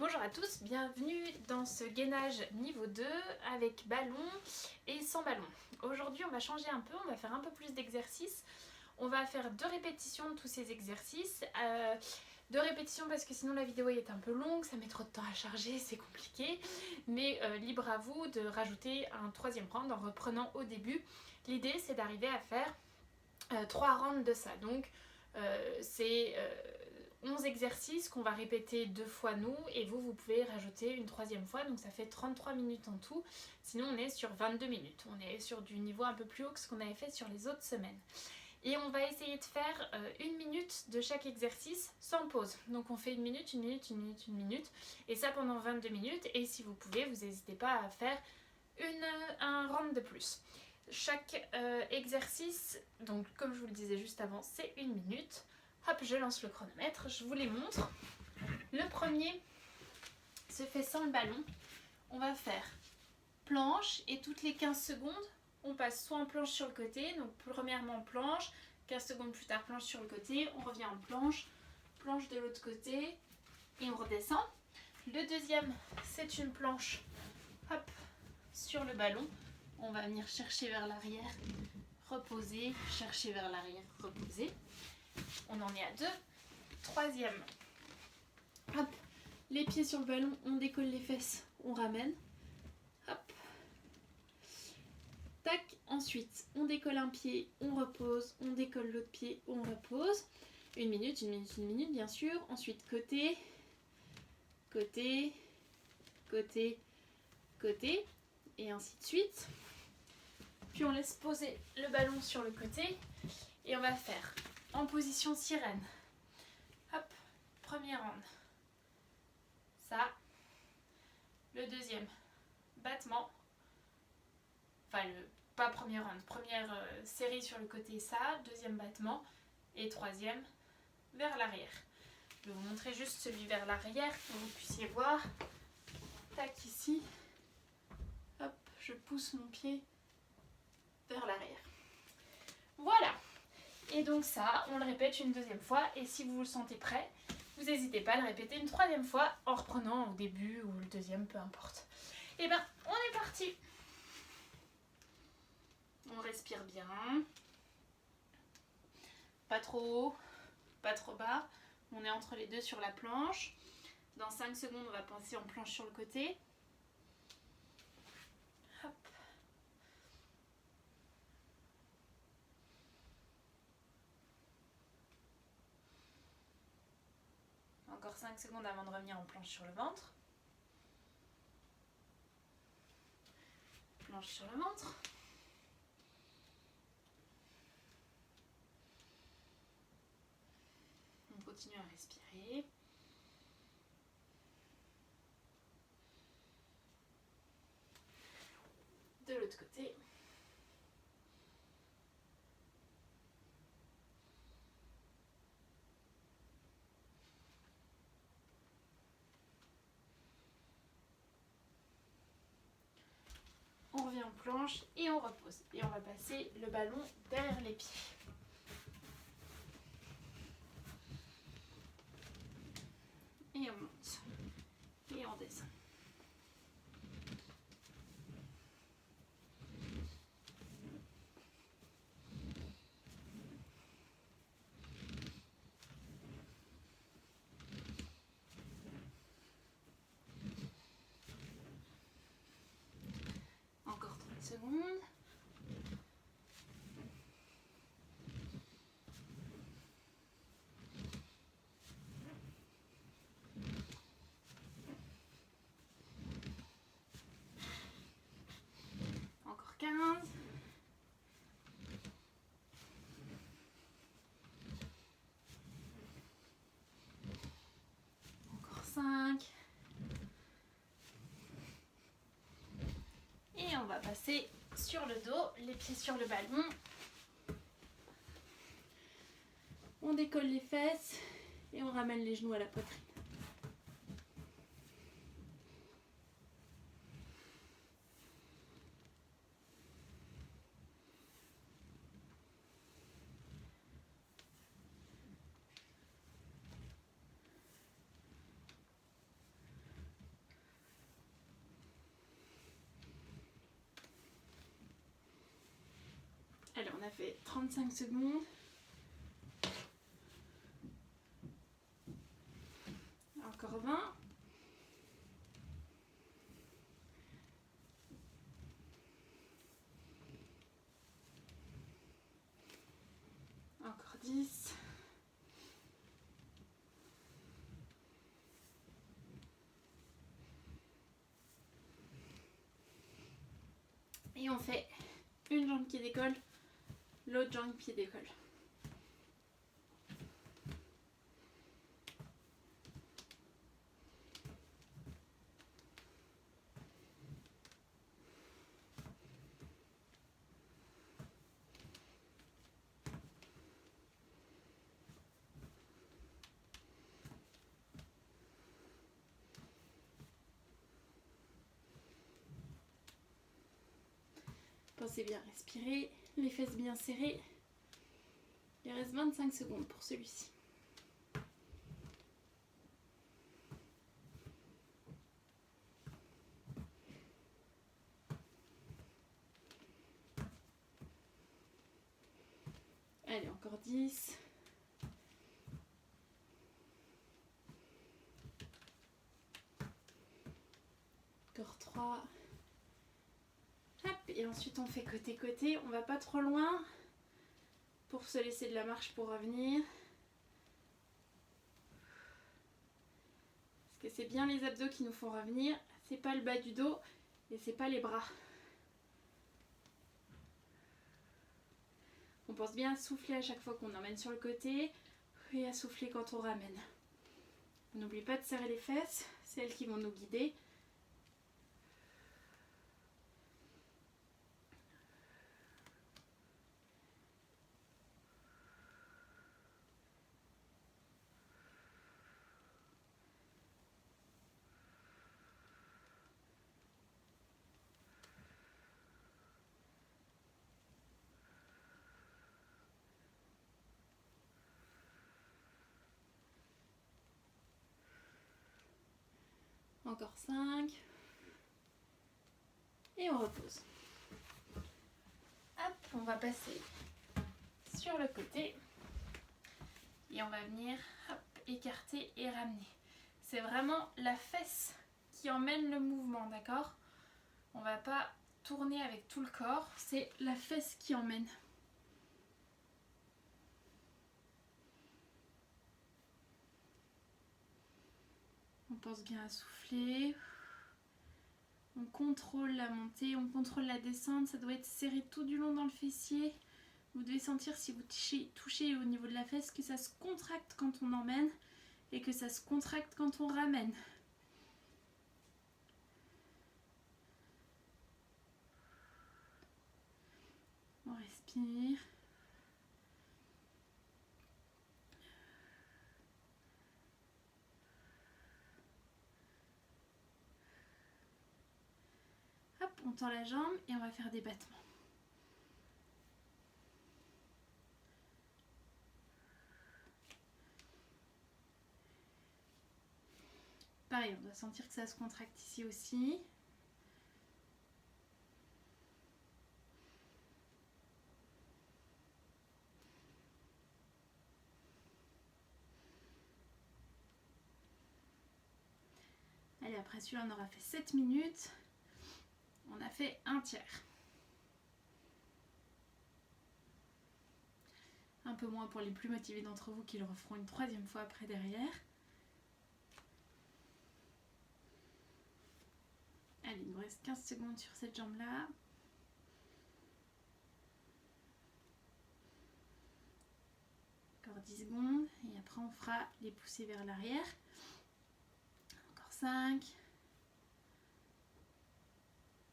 Bonjour à tous, bienvenue dans ce gainage niveau 2 avec ballon et sans ballon. Aujourd'hui on va changer un peu, on va faire un peu plus d'exercices. On va faire 2 répétitions de tous ces exercices. 2 répétitions parce que sinon la vidéo est un peu longue, ça met trop de temps à charger, c'est compliqué. Mais libre à vous de rajouter un 3e round en reprenant au début. L'idée c'est d'arriver à faire 3 rounds de ça. Donc c'est 11 exercices qu'on va répéter 2 fois nous et vous pouvez rajouter une 3e fois, donc ça fait 33 minutes en tout. Sinon on est sur 22 minutes, on est sur du niveau un peu plus haut que ce qu'on avait fait sur les autres semaines. Et on va essayer de faire 1 minute de chaque exercice sans pause. Donc on fait 1 minute, 1 minute, 1 minute, 1 minute et ça pendant 22 minutes. Et si vous pouvez, vous n'hésitez pas à faire un round de plus. Chaque exercice, donc comme je vous le disais juste avant, c'est 1 minute. Hop, je lance le chronomètre, je vous les montre. Le premier se fait sans le ballon. On va faire planche et toutes les 15 secondes, on passe soit en planche sur le côté, donc premièrement planche, 15 secondes plus tard planche sur le côté, on revient en planche, planche de l'autre côté et on redescend. Le deuxième, c'est une planche, hop, sur le ballon. On va venir chercher vers l'arrière, reposer, chercher vers l'arrière, reposer. On en est à 2. Troisième, hop, les pieds sur le ballon, on décolle les fesses, on ramène. Hop. Tac, ensuite, on décolle un pied, on repose, on décolle l'autre pied, on repose. 1 minute, 1 minute, 1 minute, bien sûr. Ensuite, côté, côté, côté, côté, et ainsi de suite. Puis on laisse poser le ballon sur le côté et on va faire en position sirène. Hop, premier round. Ça. Le deuxième, battement. Enfin, pas premier round, première série sur le côté, ça. Deuxième battement. Et troisième, vers l'arrière. Je vais vous montrer juste celui vers l'arrière pour que vous puissiez voir. Tac, ici. Hop, je pousse mon pied vers l'arrière. Voilà. Et donc ça, on le répète une 2e fois. Et si vous le sentez prêt, vous n'hésitez pas à le répéter une 3e fois en reprenant au début ou le 2e, peu importe. Et ben, on est parti. On respire bien. Pas trop haut, pas trop bas. On est entre les deux sur la planche. Dans 5 secondes, on va passer en planche sur le côté. Hop. Encore 5 secondes avant de revenir en planche sur le ventre. Planche sur le ventre. On continue à respirer. De l'autre côté. On revient en planche et on repose. Et on va passer le ballon derrière les pieds. Et on monte. Et on descend. Encore 30 secondes. Encore 15. Encore 5. Et on va passer sur le dos, les pieds sur le ballon. On décolle les fesses et on ramène les genoux à la poitrine. on a fait 35 secondes. Encore 20. Encore 10. Et on fait une jambe qui décolle, l'autre jambe qui décolle. Pensez bien respirer, les fesses bien serrées. Il reste 25 secondes pour celui-ci. Allez, encore 10. Encore 3. Hop, et ensuite on fait côté-côté. On va pas trop loin pour se laisser de la marche pour revenir. Parce que c'est bien les abdos qui nous font revenir. C'est pas le bas du dos et c'est pas les bras. On pense bien à souffler à chaque fois qu'on emmène sur le côté et à souffler quand on ramène. On n'oublie pas de serrer les fesses, c'est elles qui vont nous guider. Encore 5. Et on repose. Hop, on va passer sur le côté. Et on va venir hop, écarter et ramener. C'est vraiment la fesse qui emmène le mouvement, d'accord? On va pas tourner avec tout le corps, c'est la fesse qui emmène. On pense bien à souffler. On contrôle la montée, on contrôle la descente. Ça doit être serré tout du long dans le fessier. Vous devez sentir si vous touchez au niveau de la fesse que ça se contracte quand on emmène et que ça se contracte quand on ramène. On respire. Hop, on tend la jambe et on va faire des battements. Pareil, on doit sentir que ça se contracte ici aussi. Allez, après celui-là, on aura fait 7 minutes. On a fait un tiers. Un peu moins pour les plus motivés d'entre vous qui le referont une troisième fois après derrière. Allez, il nous reste 15 secondes sur cette jambe-là. Encore 10 secondes. Et après, on fera les poussées vers l'arrière. Encore 5.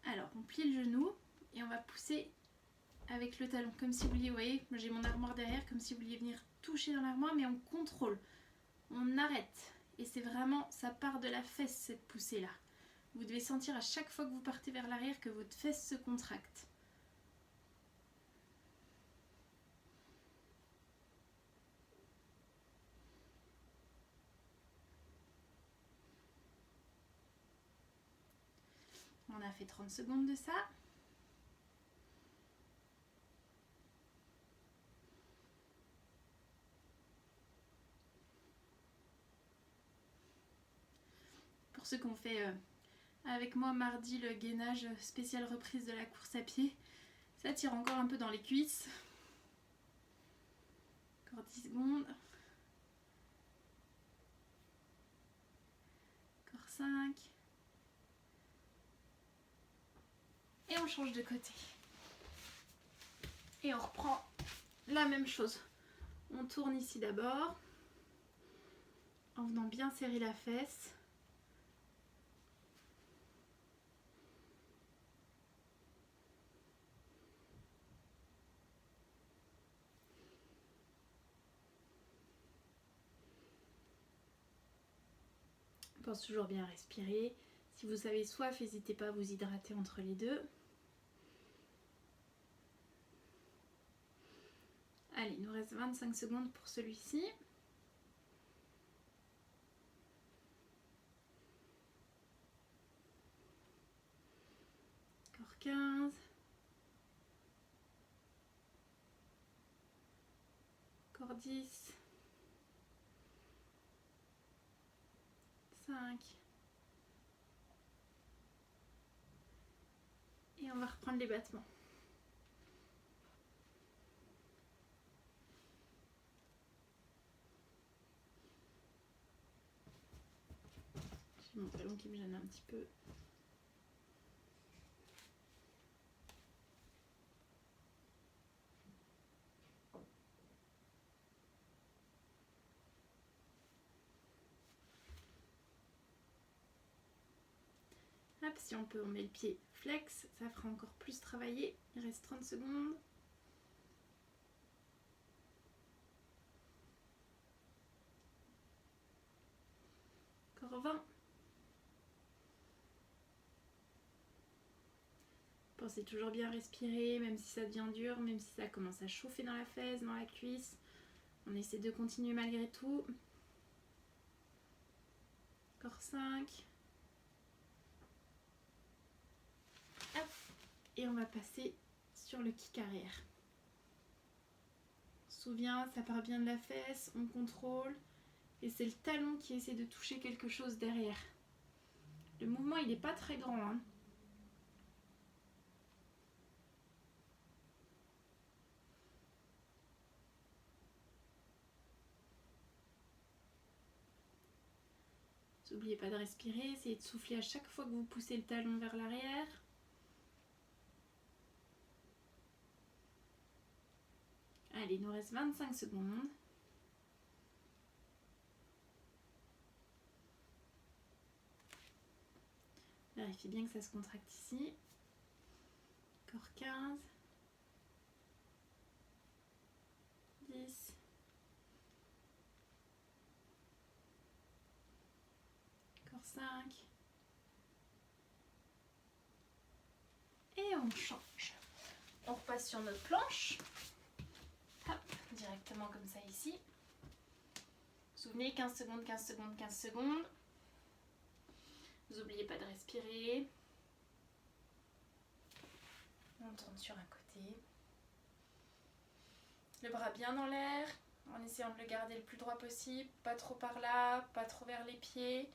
Alors, on plie le genou et on va pousser avec le talon. Comme si vous vouliez, vous voyez, j'ai mon armoire derrière, comme si vous vouliez venir toucher dans l'armoire, mais on contrôle. On arrête. Et c'est vraiment, ça part de la fesse, cette poussée-là. Vous devez sentir à chaque fois que vous partez vers l'arrière que votre fesse se contracte. On a fait 30 secondes de ça. ceux qui ont fait avec moi mardi le gainage spécial reprise de la course à pied, ça tire encore un peu dans les cuisses. Encore 10 secondes. Encore 5. Et on change de côté. Et on reprend la même chose. On tourne ici d'abord, en venant bien serrer la fesse. Pense toujours bien à respirer. Si vous avez soif, n'hésitez pas à vous hydrater entre les deux. Allez, il nous reste 25 secondes pour celui-ci. Encore 15. Encore 10. 5. Et on va reprendre les battements. J'ai mon talon qui me gêne un petit peu. Hop, si on peut, on met le pied flex, ça fera encore plus travailler. Il reste 30 secondes. Encore 20. Pensez toujours bien respirer, même si ça devient dur, même si ça commence à chauffer dans la fesse, dans la cuisse. On essaie de continuer malgré tout. Encore 5. Hop. Et on va passer sur le kick arrière. Souviens, ça part bien de la fesse, on contrôle. Et c'est le talon qui essaie de toucher quelque chose derrière. Le mouvement, il n'est pas très grand, hein. N'oubliez pas de respirer, essayez de souffler à chaque fois que vous poussez le talon vers l'arrière. Allez, il nous reste 25 secondes. Vérifiez bien que ça se contracte ici. Encore 15. 10. Encore 5. Et on change. On repasse sur notre planche. Hop, directement comme ça ici. Souvenez, 15 secondes, 15 secondes, 15 secondes. N'oubliez pas de respirer. On tourne sur un côté. Le bras bien dans l'air, en essayant de le garder le plus droit possible. Pas trop par là, pas trop vers les pieds.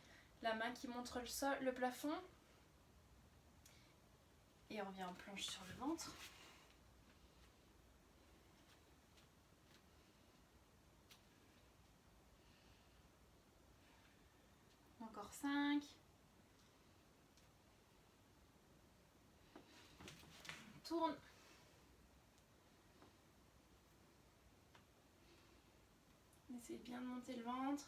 La main qui montre le sol, le plafond. Et on revient en planche sur le ventre. Encore 5. On tourne. Essayez bien de monter le ventre.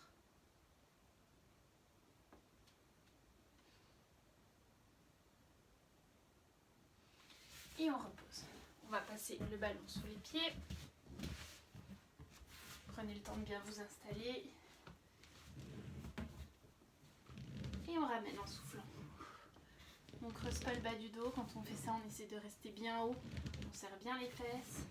Et on repose. On va passer le ballon sous les pieds. Prenez le temps de bien vous installer. Et on ramène en soufflant. On creuse pas le bas du dos. Quand on fait ça, on essaie de rester bien haut. On serre bien les fesses.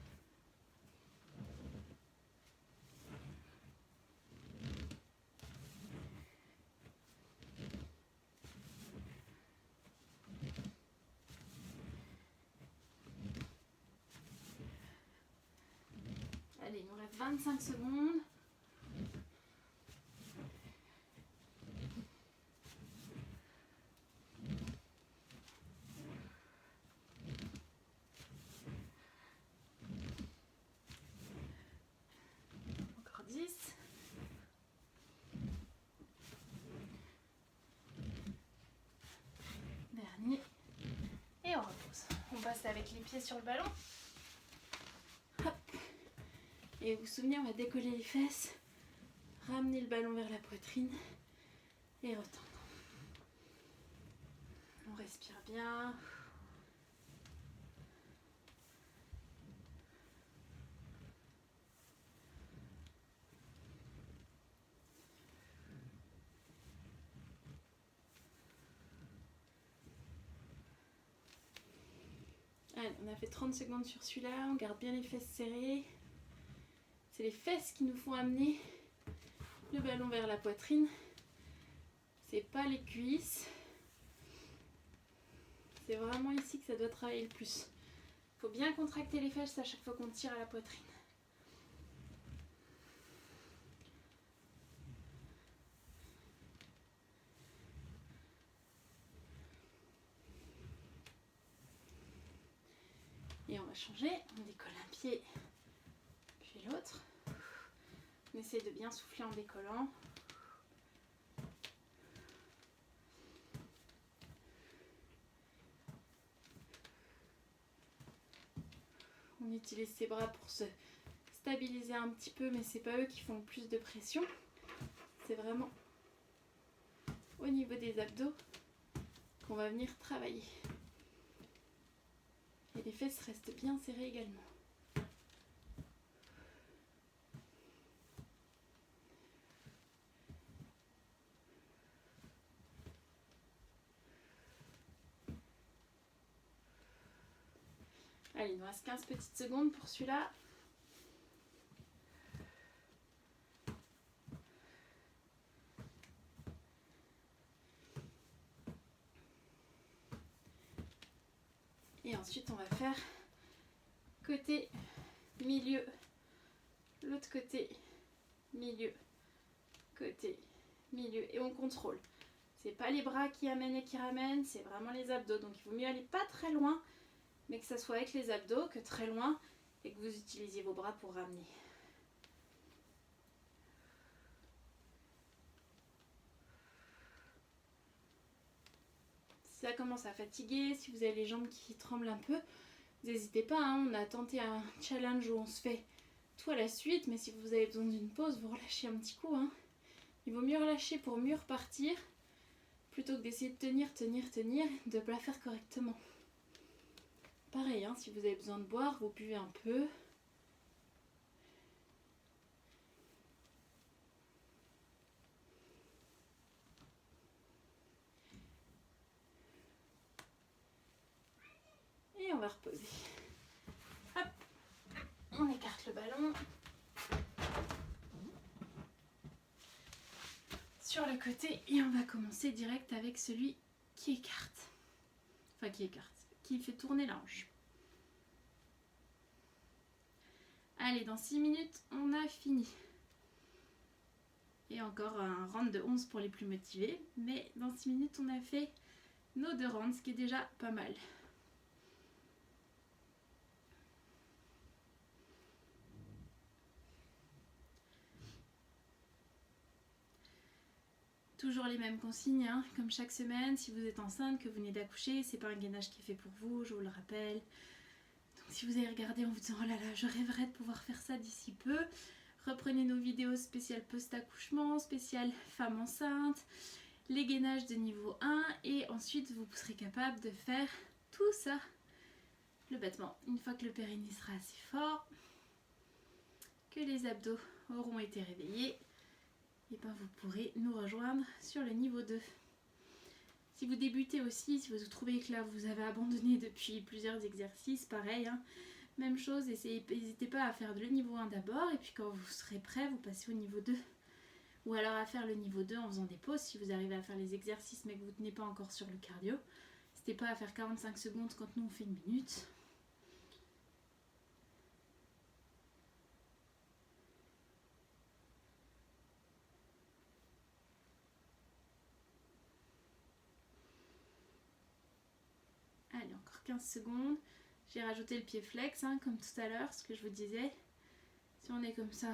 Allez, il nous reste 25 secondes. commencer avec les pieds sur le ballon. Hop. Et vous vous souvenez, on va décoller les fesses, ramener le ballon vers la poitrine et retendre. On respire bien. Allez, on a fait 30 secondes sur celui-là, on garde bien les fesses serrées. C'est les fesses qui nous font amener le ballon vers la poitrine. C'est pas les cuisses. C'est vraiment ici que ça doit travailler le plus. Il faut bien contracter les fesses à chaque fois qu'on tire à la poitrine. Et on va changer, on décolle un pied, puis l'autre. On essaie de bien souffler en décollant. On utilise ses bras pour se stabiliser un petit peu, mais c'est pas eux qui font le plus de pression. C'est vraiment au niveau des abdos qu'on va venir travailler. Et les fesses restent bien serrées également. Allez, il nous reste 15 petites secondes pour celui-là. Et ensuite, on va faire côté, milieu, l'autre côté, milieu, côté, milieu. Et on contrôle. C'est pas les bras qui amènent et qui ramènent, c'est vraiment les abdos. Donc il vaut mieux aller pas très loin, mais que ça soit avec les abdos que très loin et que vous utilisiez vos bras pour ramener. Si ça commence à fatiguer, si vous avez les jambes qui tremblent un peu, n'hésitez pas, hein, on a tenté un challenge où on se fait tout à la suite, mais si vous avez besoin d'une pause, vous relâchez un petit coup. Hein. Il vaut mieux relâcher pour mieux repartir, plutôt que d'essayer de tenir, de la faire correctement. Pareil, hein, si vous avez besoin de boire, vous buvez un peu. Et on va reposer. Hop, on écarte le ballon. Sur le côté et on va commencer direct avec celui qui écarte. Enfin qui fait tourner la hanche. Allez, dans 6 minutes, on a fini. Et encore un round de 11 pour les plus motivés. Mais dans 6 minutes, on a fait nos 2 rounds, ce qui est déjà pas mal. Toujours les mêmes consignes, hein, comme chaque semaine. Si vous êtes enceinte, que vous venez d'accoucher, c'est pas un gainage qui est fait pour vous, je vous le rappelle. Donc si vous avez regardé en vous disant oh là là, je rêverais de pouvoir faire ça d'ici peu, reprenez nos vidéos spéciales post-accouchement, spéciales femmes enceintes, les gainages de niveau 1 et ensuite vous serez capable de faire tout ça. Le battement, une fois que le périnée sera assez fort, que les abdos auront été réveillés, et ben vous pourrez nous rejoindre sur le niveau 2. Si vous débutez aussi, si vous trouvez que là vous avez abandonné depuis plusieurs exercices, pareil, hein, même chose, n'hésitez pas à faire le niveau 1 d'abord et puis quand vous serez prêt, vous passez au niveau 2. Ou alors à faire le niveau 2 en faisant des pauses si vous arrivez à faire les exercices mais que vous ne tenez pas encore sur le cardio. N'hésitez pas à faire 45 secondes quand nous on fait 1 minute. Allez, encore 15 secondes. J'ai rajouté le pied flex, hein, comme tout à l'heure, ce que je vous disais. Si on est comme ça,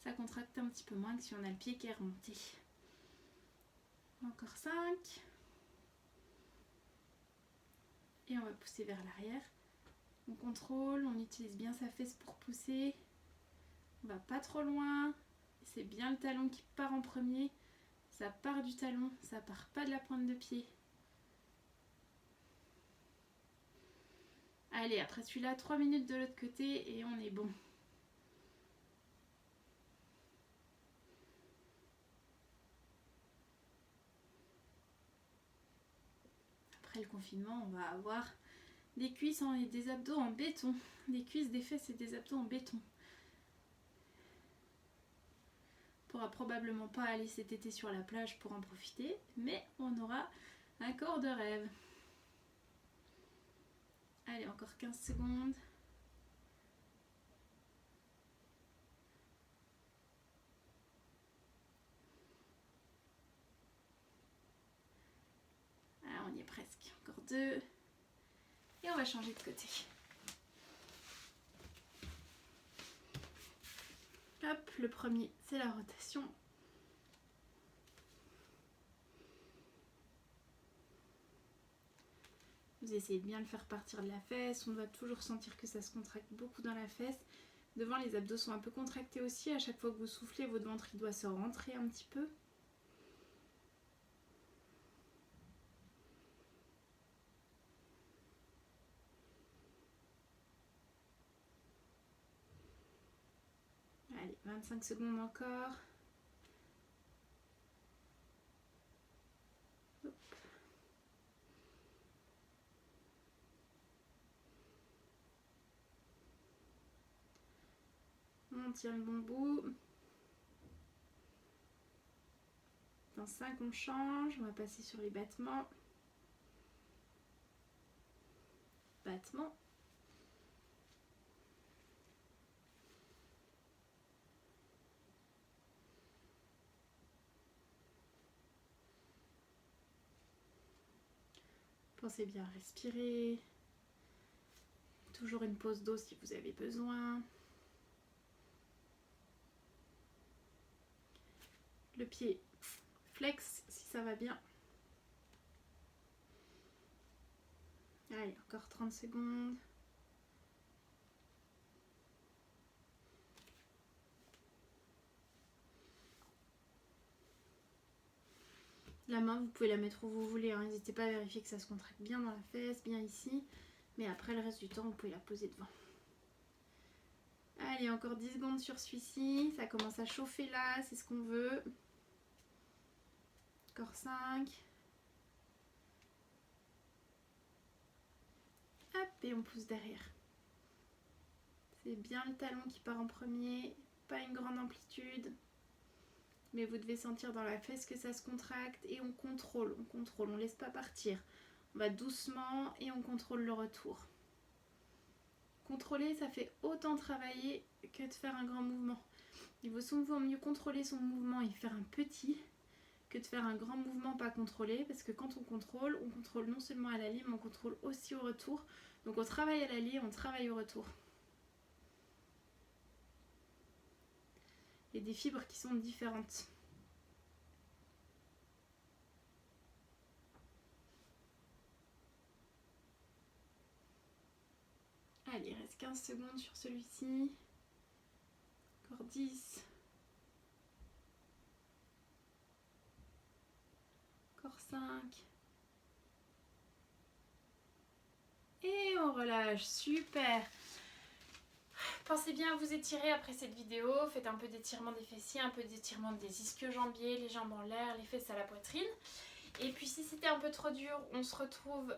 ça contracte un petit peu moins que si on a le pied qui est remonté. Encore 5. et on va pousser vers l'arrière. On contrôle, on utilise bien sa fesse pour pousser. On va pas trop loin. C'est bien le talon qui part en premier. Ça part du talon, ça part pas de la pointe de pied. Allez, après celui-là, 3 minutes de l'autre côté et on est bon. Après le confinement, on va avoir des cuisses et des abdos en béton. Des cuisses, des fesses et des abdos en béton. On pourra probablement pas aller cet été sur la plage pour en profiter, mais on aura un corps de rêve. Allez, encore 15 secondes. Ah, on y est presque. Encore 2. Et on va changer de côté. Hop, le premier, c'est la rotation. Vous essayez de bien le faire partir de la fesse. On doit toujours sentir que ça se contracte beaucoup dans la fesse. Devant, les abdos sont un peu contractés aussi. À chaque fois que vous soufflez, votre ventre il doit se rentrer un petit peu. Allez, 25 secondes encore. Hop. On tient le bon bout. Dans 5, on change. On va passer sur les battements. Battements. Pensez bien à respirer. Toujours une pause d'eau si vous avez besoin. Le pied flex si ça va bien. Allez, encore 30 secondes. La main, vous pouvez la mettre où vous voulez. N'hésitez pas à vérifier que ça se contracte bien dans la fesse, bien ici. Mais après, le reste du temps, vous pouvez la poser devant. Allez, encore 10 secondes sur celui-ci. Ça commence à chauffer là, c'est ce qu'on veut. Encore 5. Hop, et on pousse derrière. C'est bien le talon qui part en premier. Pas une grande amplitude. Mais vous devez sentir dans la fesse que ça se contracte. Et on contrôle, on laisse pas partir. On va doucement et on contrôle le retour. Contrôler, ça fait autant travailler que de faire un grand mouvement. Il vaut souvent mieux contrôler son mouvement et faire un petit que de faire un grand mouvement pas contrôlé, parce que quand on contrôle non seulement à l'aller, mais on contrôle aussi au retour. Donc on travaille à l'aller, on travaille au retour. Il y a des fibres qui sont différentes. Allez, il reste 15 secondes sur celui-ci. Encore 10. Encore 5. Et on relâche, super. Pensez bien à vous étirer après cette vidéo. Faites un peu d'étirement des fessiers, un peu d'étirement des ischio-jambiers, les jambes en l'air, les fesses à la poitrine. Et puis si c'était un peu trop dur, on se retrouve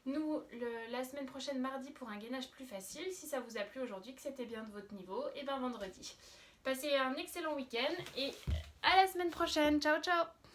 la semaine prochaine mardi pour un gainage plus facile. Si ça vous a plu aujourd'hui, que c'était bien de votre niveau, et ben vendredi. Passez un excellent week-end et à la semaine prochaine. Ciao ciao.